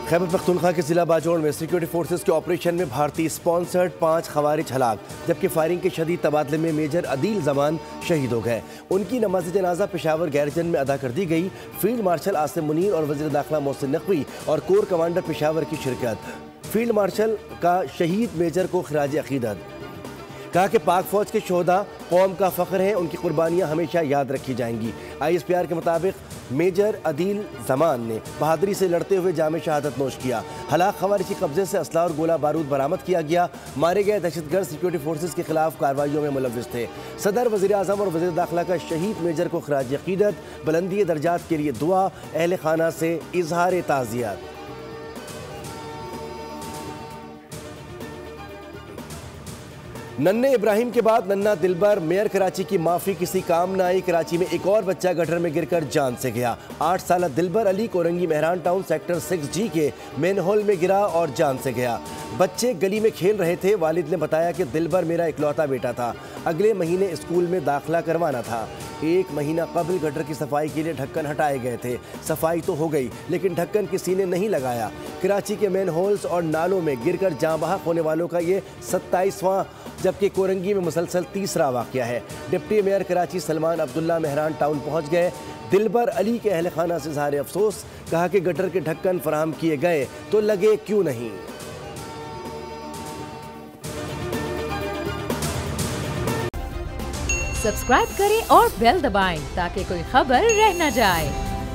खैबर पख्तूनख्वा के जिला बाजौड़ में सिक्योरिटी फोर्सेस के ऑपरेशन में भारतीय स्पॉन्सर्ड 5 खवारिज हलाक, जबकि फायरिंग के शदीद तबादले में मेजर अदील जमान शहीद हो गए। उनकी नमाज जनाजा पेशावर गैरजन में अदा कर दी गई। फील्ड मार्शल आसिम मुनीर और वज़ीर दाखिला मोहसिन नकवी और कोर कमांडर पेशावर की शिरकत। फील्ड मार्शल का शहीद मेजर को खिराज अकीदत। कहा कि पाक फौज के शोहदा कौम का फ़ख्र हैं, उनकी कुर्बानियाँ हमेशा याद रखी जाएंगी। ISPR के मुताबिक मेजर अदील जमान ने बहादुरी से लड़ते हुए जामे शहादत नोश किया। हलाक खवारिज के कब्जे से असला और गोला बारूद बरामद किया गया। मारे गए दहशतगर्द सिक्योरिटी फोर्सेस के खिलाफ कार्रवाइयों में मुलव्विस थे। सदर, वज़ीर आज़म और वज़ीर दाखिला का शहीद मेजर को खिराज अकीदत, बुलंदी दर्जात के लिए दुआ, अहल खाना से इजहार ताज़ियत। नन्हे इब्राहिम के बाद नन्ना दिलबर, मेयर कराची की माफ़ी किसी काम न आई। कराची में एक और बच्चा गटर में गिरकर जान से गया। 8 साल Dilbar Ali Korangi Mehran town sector 6G के मेन होल में गिरा और जान से गया। बच्चे गली में खेल रहे थे। वालिद ने बताया कि दिलबर मेरा इकलौता बेटा था, अगले महीने स्कूल में दाखिला करवाना था। 1 महीना कबल गटर की सफाई के लिए ढक्कन हटाए गए थे। सफाई तो हो गई, लेकिन ढक्कन किसी ने नहीं लगाया। कराची के मेन होल्स और नालों में गिरकर जाँ बहक होने वालों का ये 27वां, जबकि कोरंगी में मुसलसल 3रा वाक़या है। Deputy mayor Karachi Salman Abdullah Mehran town पहुँच गए। दिलबर अली के अहल खाना से इज़हार अफसोस। कहा कि गटर के ढक्कन फराहम किए गए तो लगे क्यों नहीं। सब्सक्राइब करें और बेल दबाएं ताकि कोई खबर रह न जाए।